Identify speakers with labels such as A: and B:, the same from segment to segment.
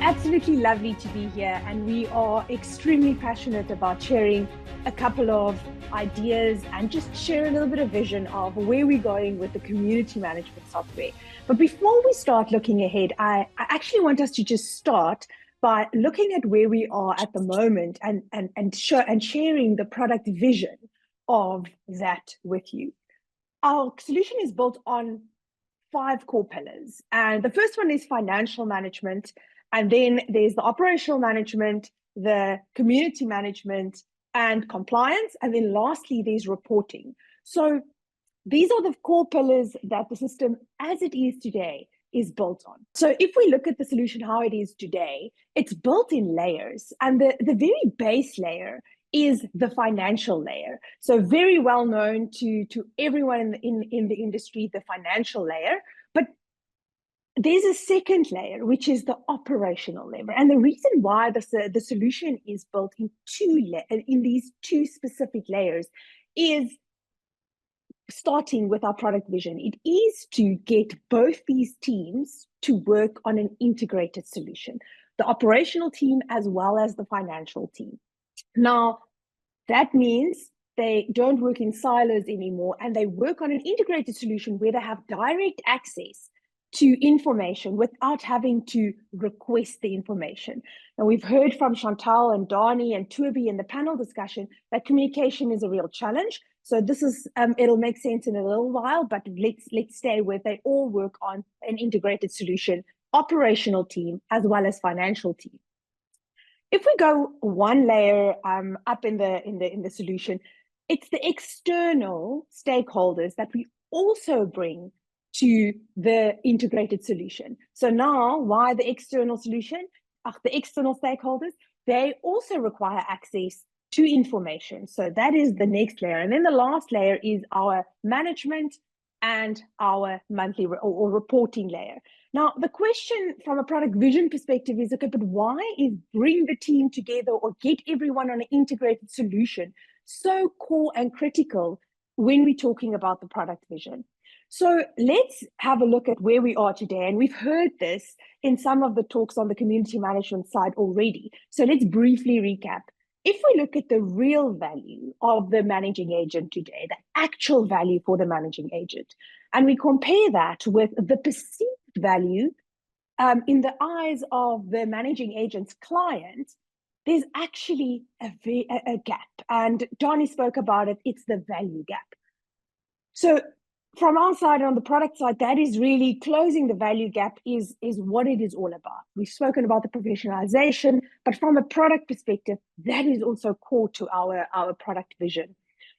A: Absolutely lovely to be here, and we are extremely passionate about sharing a couple of ideas and just share a little bit of vision of where we're going with the community management software. But before we start looking ahead, I actually want us to just start by looking at where we are at the moment and sharing the product vision of that with you. Our solution is built on 5 core pillars, and the first one is financial management. And then there's the operational management, the community management, and compliance. And then lastly, there's reporting. So these are the core pillars that the system as it is today is built on. So if we look at the solution, how it is today, it's built in layers. And the very base layer is the financial layer. So very well known to everyone in the industry, the financial layer. But there's a second layer, which is the operational layer. And the reason why the solution is built in these two specific layers is starting with our product vision. It is to get both these teams to work on an integrated solution, the operational team as well as the financial team. Now, that means they don't work in silos anymore, and they work on an integrated solution where they have direct access to information without having to request the information. Now, we've heard from Chantal and Dani and Toby in the panel discussion that communication is a real challenge. So this is, it'll make sense in a little while, but let's stay with they all work on an integrated solution, operational team, as well as financial team. If we go one layer up in the solution, it's the external stakeholders that we also bring to the integrated solution. So now, why the external solution? The external stakeholders, they also require access to information. So that is the next layer. And then the last layer is our management and our monthly or reporting layer. Now, the question from a product vision perspective is, okay, but why is bring the team together or get everyone on an integrated solution so core and critical when we're talking about the product vision? So let's have a look at where we are today. And we've heard this in some of the talks on the community management side already. So let's briefly recap. If we look at the real value of the managing agent today, the actual value for the managing agent, and we compare that with the perceived value in the eyes of the managing agent's client, there's actually a gap. And Dani spoke about it, it's the value gap. So from our side, on the product side, that is really closing the value gap is what it is all about. We've spoken about the professionalization, but from a product perspective, that is also core to our product vision.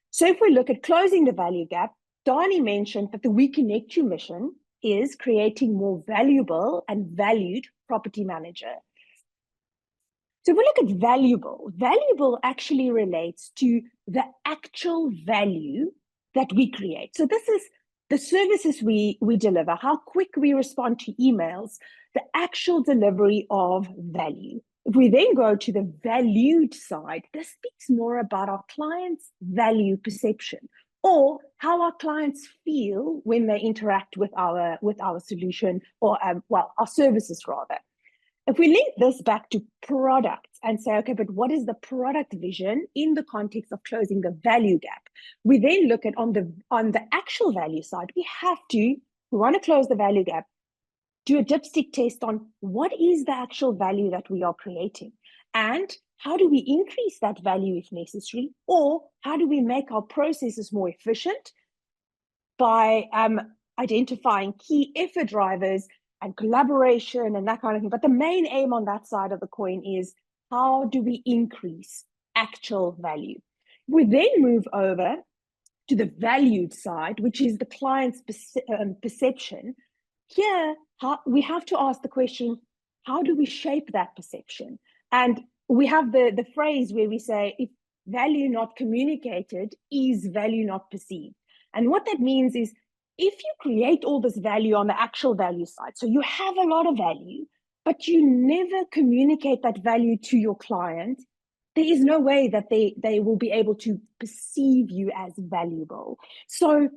A: So if we look at closing the value gap, Dani mentioned that the WeconnectU mission is creating more valuable and valued property manager. So if we look at valuable actually relates to the actual value that we create. So this is the services we deliver, how quick we respond to emails, the actual delivery of value. If we then go to the valued side, this speaks more about our clients' value perception, or how our clients feel when they interact with our solution, or our services rather. If we link this back to products and say, okay, but what is the product vision in the context of closing the value gap? We then look at on the actual value side, we want to close the value gap, do a dipstick test on what is the actual value that we are creating, and how do we increase that value if necessary, or how do we make our processes more efficient by identifying key effort drivers and collaboration and that kind of thing. But the main aim on that side of the coin is, how do we increase actual value? We then move over to the valued side, which is the client's perception. Here, we have to ask the question, how do we shape that perception? And we have the phrase where we say, if value not communicated is value not perceived. And what that means is, if you create all this value on the actual value side, so you have a lot of value, but you never communicate that value to your client, there is no way that they will be able to perceive you as valuable. So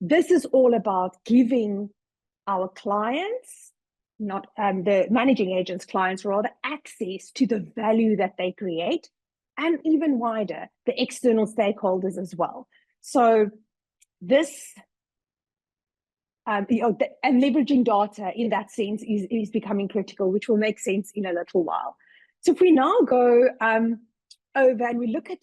A: this is all about giving our clients not the managing agents, clients, rather, access to the value that they create, and even wider, the external stakeholders as well. So this, and leveraging data in that sense is becoming critical, which will make sense in a little while. So if we now go over and we look at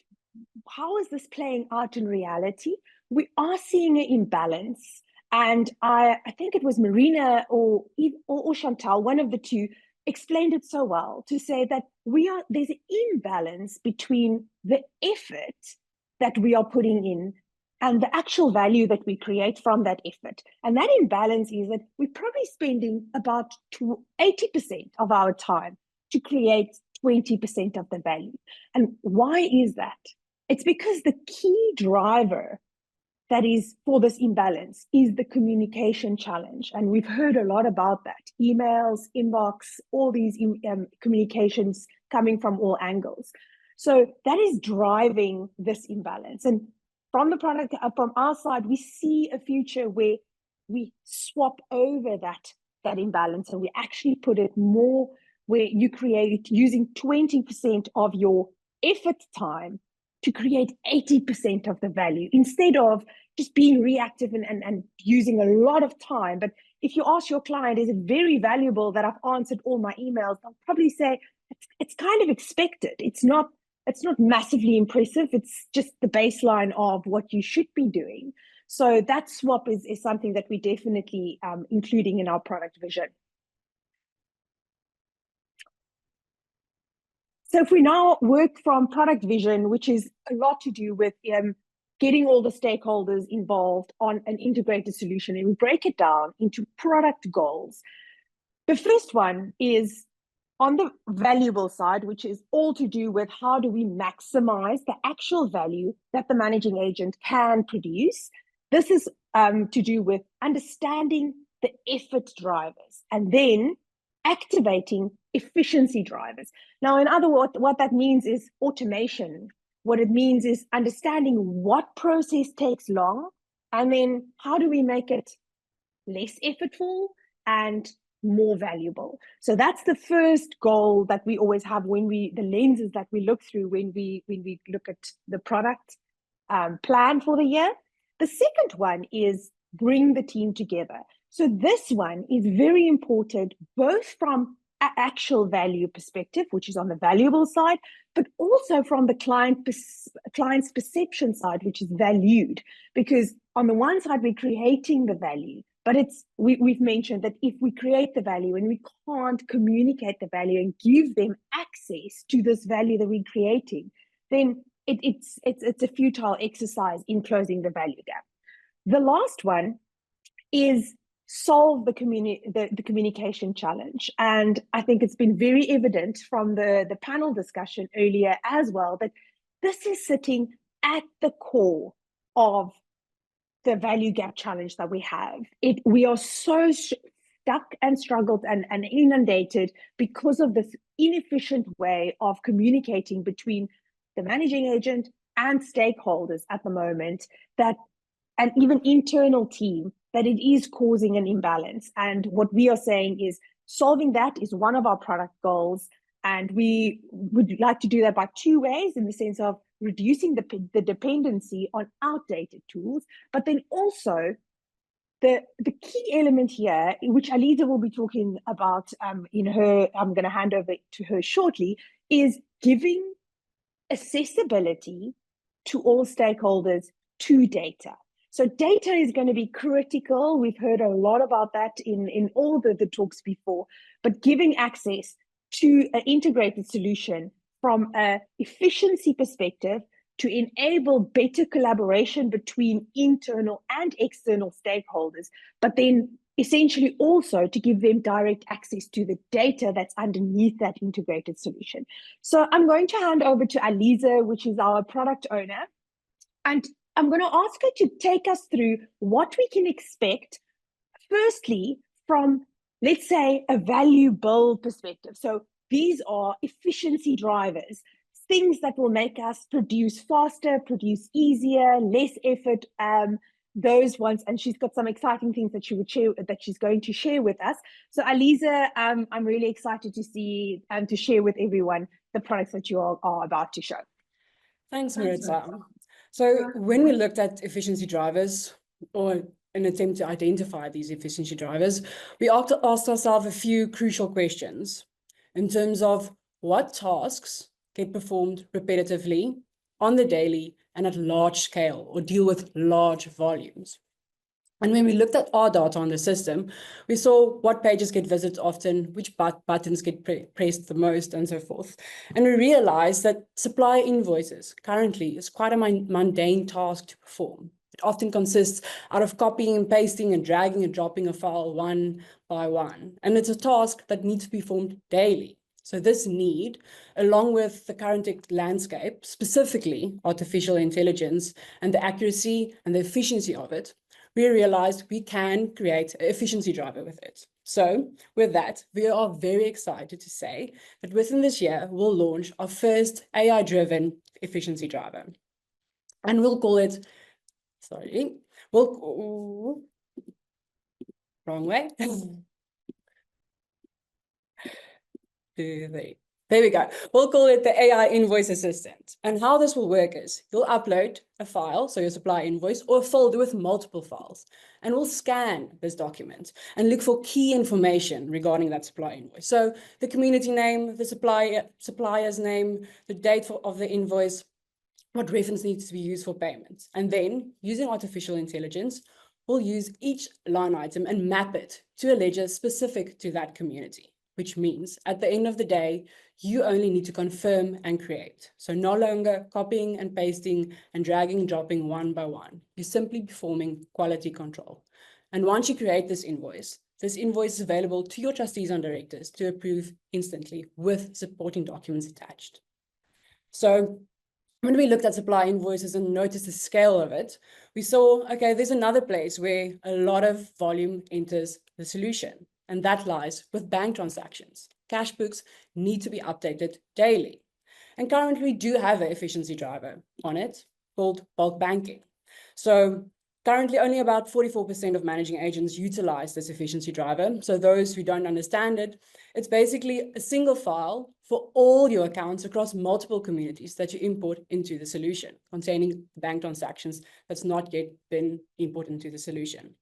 A: how is this playing out in reality, we are seeing an imbalance. And I think it was Marina or Chantal, one of the two, explained it so well to say that there's an imbalance between the effort that we are putting in and the actual value that we create from that effort. And that imbalance is that we're probably spending about 80% of our time to create 20% of the value. And why is that? It's because the key driver that is for this imbalance is the communication challenge. And we've heard a lot about that. Emails, inbox, all these communications coming from all angles. So that is driving this imbalance. And from the product, from our side, we see a future where we swap over that imbalance and we actually put it more where you create using 20% of your effort time to create 80% of the value instead of just being reactive and using a lot of time. But if you ask your client, is it very valuable that I've answered all my emails? They'll probably say it's kind of expected. It's not massively impressive. It's just the baseline of what you should be doing. So that swap is something that we're definitely including in our product vision. So if we now work from product vision, which is a lot to do with getting all the stakeholders involved on an integrated solution, and we break it down into product goals. The first one is on the valuable side, which is all to do with how do we maximize the actual value that the managing agent can produce. This is to do with understanding the effort drivers and then activating efficiency drivers. Now, in other words, what that means is automation. What it means is understanding what process takes long, and then how do we make it less effortful and more valuable. So that's the first goal that we always have when the lenses that we look through when we look at the product plan for the year. The second one is bring the team together. So this one is very important, both from an actual value perspective, which is on the valuable side, but also from the client's perception side, which is valued. Because on the one side, we're creating the value, but we've mentioned that if we create the value and we can't communicate the value and give them access to this value that we're creating, then it's a futile exercise in closing the value gap. The last one is solve the communication challenge. And I think it's been very evident from the panel discussion earlier as well that this is sitting at the core of the value gap challenge that we have. We are so stuck and struggled and inundated because of this inefficient way of communicating between the managing agent and stakeholders at the moment, and even internal team, that it is causing an imbalance. And what we are saying is solving that is one of our product goals. And we would like to do that by two ways, in the sense of reducing the dependency on outdated tools, but then also the key element here, which Aliza will be talking about in her, I'm going to hand over to her shortly, is giving accessibility to all stakeholders to data. So data is going to be critical. We've heard a lot about that in all the talks before, but giving access to an integrated solution from an efficiency perspective to enable better collaboration between internal and external stakeholders, but then essentially also to give them direct access to the data that's underneath that integrated solution. So I'm going to hand over to Aliza, which is our product owner, and I'm going to ask her to take us through what we can expect, firstly, from, let's say, a value build perspective. So these are efficiency drivers, things that will make us produce faster, produce easier, less effort, those ones, and she's got some exciting things that she's going to share with us. So Aliza, I'm really excited to see and to share with everyone the products that you are about to show.
B: Thanks, Maritza. So when we looked at efficiency drivers, or an attempt to identify these efficiency drivers, we asked ourselves a few crucial questions in terms of what tasks get performed repetitively, on the daily, and at large scale, or deal with large volumes. And when we looked at our data on the system, we saw what pages get visited often, which buttons get pressed the most, and so forth. And we realized that supplier invoices currently is quite a mundane task to perform. It often consists out of copying and pasting and dragging and dropping a file one by one. And it's a task that needs to be performed daily. So this need, along with the current landscape, specifically artificial intelligence and the accuracy and the efficiency of it, we realized we can create an efficiency driver with it. So with that, we are very excited to say that within this year, we'll launch our first AI-driven efficiency driver. And we'll call it, wrong way. There we go. We'll call it the AI Invoice Assistant. And how this will work is you'll upload a file, so your supplier invoice, or a folder with multiple files, and we'll scan this document and look for key information regarding that supplier invoice. So the community name, the supplier's name, the date of the invoice, what reference needs to be used for payment. And then, using artificial intelligence, we'll use each line item and map it to a ledger specific to that community, which means at the end of the day, you only need to confirm and create. So no longer copying and pasting and dragging and dropping one by one. You're simply performing quality control. And once you create this invoice is available to your trustees and directors to approve instantly with supporting documents attached. So when we looked at supply invoices and noticed the scale of it, we saw, okay, there's another place where a lot of volume enters the solution, and that lies with bank transactions. Cash books need to be updated daily. And currently we do have an efficiency driver on it called bulk banking. So currently only about 44% of managing agents utilize this efficiency driver. So those who don't understand it, it's basically a single file for all your accounts across multiple communities that you import into the solution, containing bank transactions that's not yet been imported into the solution.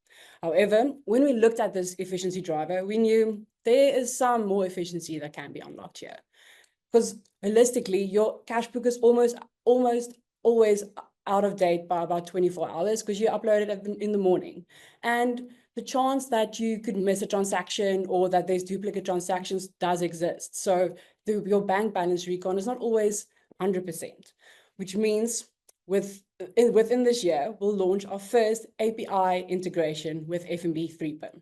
B: However, when we looked at this efficiency driver, we knew there is some more efficiency that can be unlocked here. Because holistically, your cash book is almost always out of date by about 24 hours because you upload it in the morning. And the chance that you could miss a transaction or that there's duplicate transactions does exist. So your bank balance recon is not always 100%, which means within this year, we'll launch our first API integration with FNB 3PIN.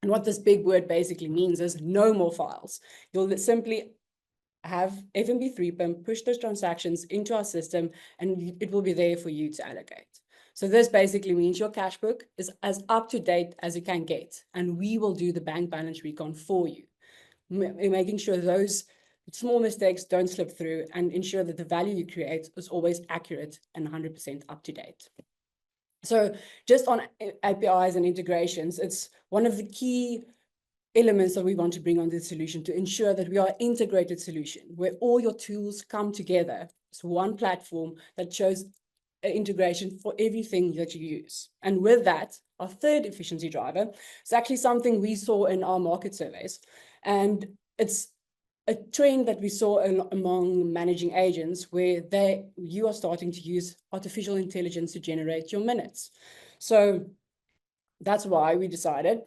B: And what this big word basically means is no more files. You'll simply have FNB 3PIN push those transactions into our system, and it will be there for you to allocate. So this basically means your cash book is as up to date as it can get, and we will do the bank balance recon for you, making sure those small mistakes don't slip through and ensure that the value you create is always accurate and 100% up to date. So just on APIs and integrations, it's one of the key elements that we want to bring on the solution to ensure that we are an integrated solution where all your tools come together. It's one platform that shows an integration for everything that you use. And with that, our third efficiency driver is actually something we saw in our market surveys. And it's a trend that we saw among managing agents where you are starting to use artificial intelligence to generate your minutes. So that's why we decided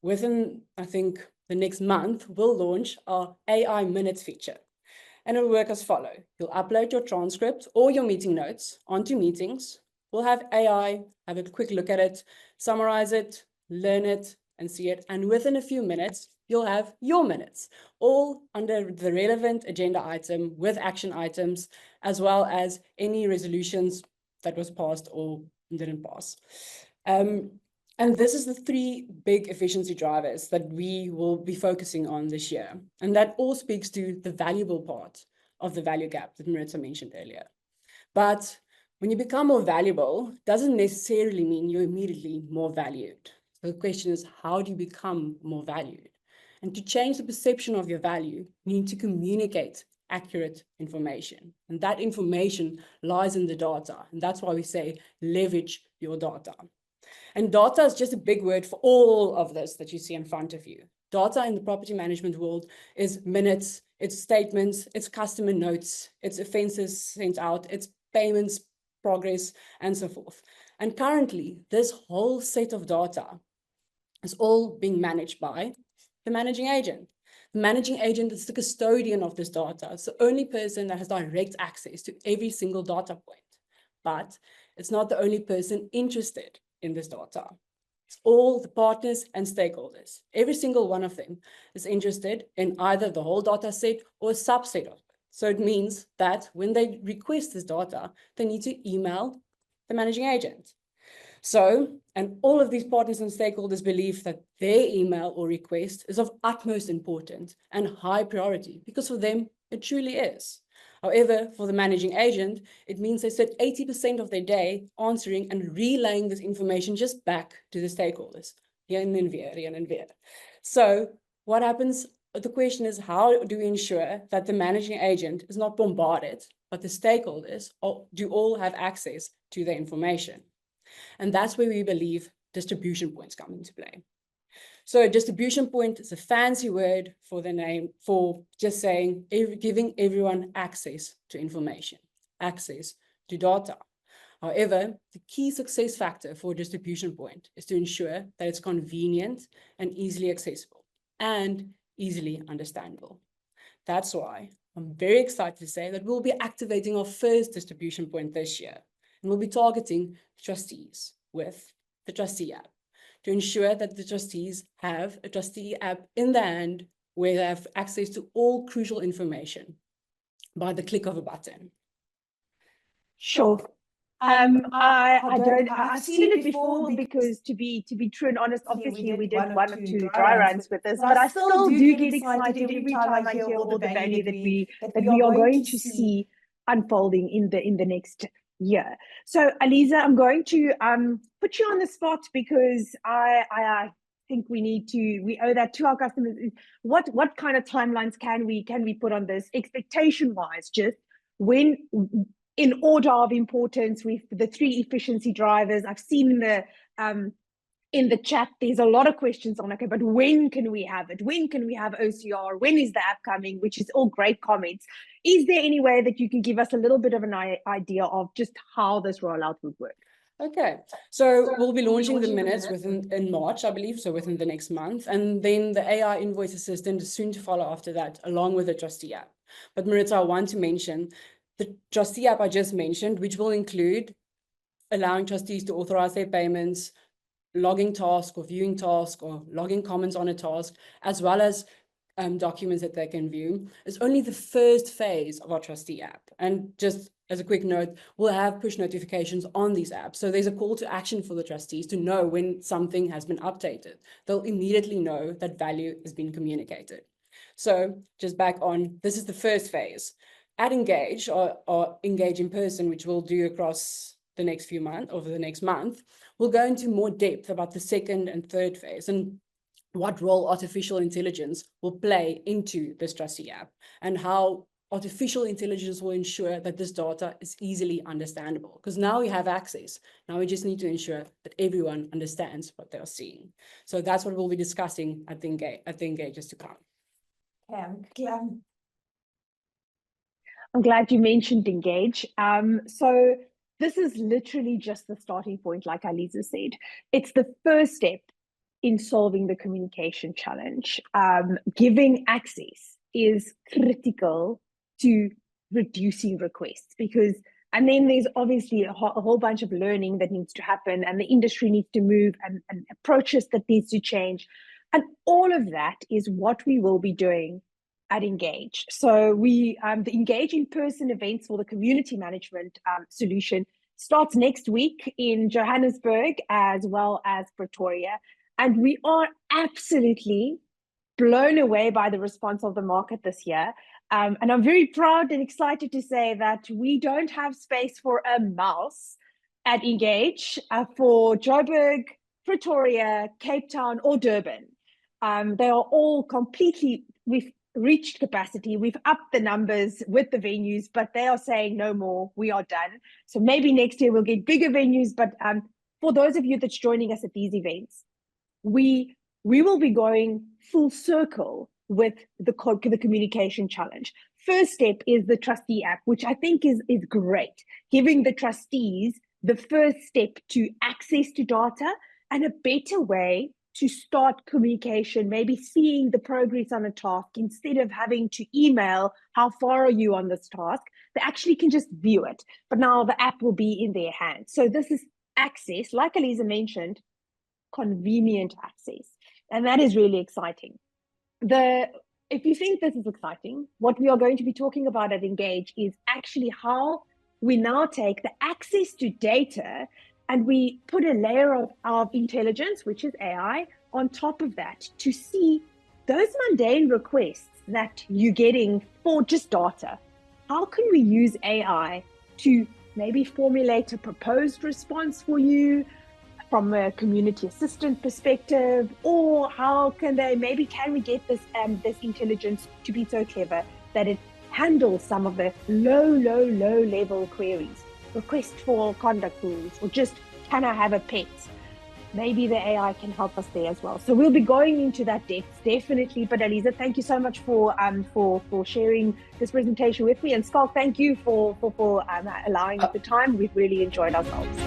B: within, I think, the next month, we'll launch our AI minutes feature. And it'll work as follows. You'll upload your transcript or your meeting notes onto meetings. We'll have AI have a quick look at it, summarize it, learn it, and see it. And within a few minutes, you'll have your minutes, all under the relevant agenda item with action items, as well as any resolutions that was passed or didn't pass. And this is the three big efficiency drivers that we will be focusing on this year. And that all speaks to the valuable part of the value gap that Maritza mentioned earlier. But When you become more valuable, doesn't necessarily mean you're immediately more valued. So the question is, how do you become more valued? And to change the perception of your value, you need to communicate accurate information. And that information lies in the data. And that's why we say leverage your data. And data is just a big word for all of this that you see in front of you. Data in the property management world is minutes, it's statements, it's customer notes, it's offences sent out, it's payments, progress, and so forth. And currently, this whole set of data is all being managed by the managing agent. The managing agent is the custodian of this data. It's the only person that has direct access to every single data point. But it's not the only person interested in this data. It's all the partners and stakeholders. Every single one of them is interested in either the whole data set or a subset of it. So it means that when they request this data, they need to email the managing agent. So, and all of these partners and stakeholders believe that their email or request is of utmost importance and high priority, because for them, it truly is. However, for the managing agent, it means they spend 80% of their day answering and relaying this information just back to the stakeholders. Heen en weer. So what happens? The question is, how do we ensure that the managing agent is not bombarded, but the stakeholders do all have access to the information? And that's where we believe distribution points come into play. So a distribution point is a fancy word for the name, for just saying, giving everyone access to information, access to data. However, the key success factor for a distribution point is to ensure that it's convenient and easily accessible and easily understandable. That's why I'm very excited to say that we'll be activating our first distribution point this year. And we'll be targeting trustees with the trustee app to ensure that the trustees have a trustee app in their hand where they have access to all crucial information by the click of a button.
A: Sure. I've seen it before, because to be true and honest, obviously we did one or two dry runs with this, but I still do get excited every time I hear all the value that we are going to see unfolding in the next year. So Aliza, I'm going to put you on the spot, because I think we owe that to our customers. What kind of timelines can we put on this, expectation wise, just when, in order of importance, with the 3 efficiency drivers? I've seen in the chat, there's a lot of questions on, okay, but when can we have it? When can we have OCR? When is the app coming? Which is all great comments. Is there any way that you can give us a little bit of an idea of just how this rollout would work?
B: Okay, so we'll be launching the minutes in March, I believe, so within the next month. And then the AI invoice assistant is soon to follow after that, along with the trustee app. But Maritza, I want to mention the trustee app I just mentioned, which will include allowing trustees to authorize their payments, logging task or viewing task or logging comments on a task, as well as documents that they can view, is only the first phase of our trustee app. And just as a quick note, we'll have push notifications on these apps. So there's a call to action for the trustees to know when something has been updated. They'll immediately know that value has been communicated. So just back on, this is the first phase. At Engage, or Engage in person, which we'll do across the next few months, over the next month, we'll go into more depth about the second and third phase and what role artificial intelligence will play into this trustee app, and how artificial intelligence will ensure that this data is easily understandable. Because now we have access. Now we just need to ensure that everyone understands what they're seeing. So that's what we'll be discussing at the Engages to come.
A: I'm glad you mentioned Engage. So this is literally just the starting point, like Aliza said. It's the first step in solving the communication challenge. Giving access is critical to reducing requests, and then there's obviously a whole bunch of learning that needs to happen, and the industry needs to move, and approaches that needs to change. And all of that is what we will be doing at Engage. So the Engage in-person events for the community management solution starts next week in Johannesburg as well as Pretoria. And we are absolutely blown away by the response of the market this year. And I'm very proud and excited to say that we don't have space for a mouse at Engage for Joburg, Pretoria, Cape Town, or Durban. They are all completely, we've reached capacity. We've upped the numbers with the venues, but they are saying no more, we are done. So maybe next year we'll get bigger venues, but for those of you that's joining us at these events, we will be going full circle with the communication challenge. First step is the trustee app, which I think is great, giving the trustees the first step to access to data and a better way to start communication, maybe seeing the progress on a task instead of having to email, how far are you on this task? They actually can just view it, but now the app will be in their hands. So this is access, like Aliza mentioned, convenient access. And that is really exciting. If you think this is exciting, what we are going to be talking about at Engage is actually how we now take the access to data and we put a layer of intelligence, which is AI, on top of that to see those mundane requests that you're getting for just data. How can we use AI to maybe formulate a proposed response for you from a community assistant perspective, or how can we get this intelligence to be so clever that it handles some of the low level queries, request for conduct rules, or just can I have a pet? Maybe the AI can help us there as well. So we'll be going into that depth, definitely. But Aliza, thank you so much for sharing this presentation with me. And Skalk, thank you for allowing us the time. We've really enjoyed ourselves.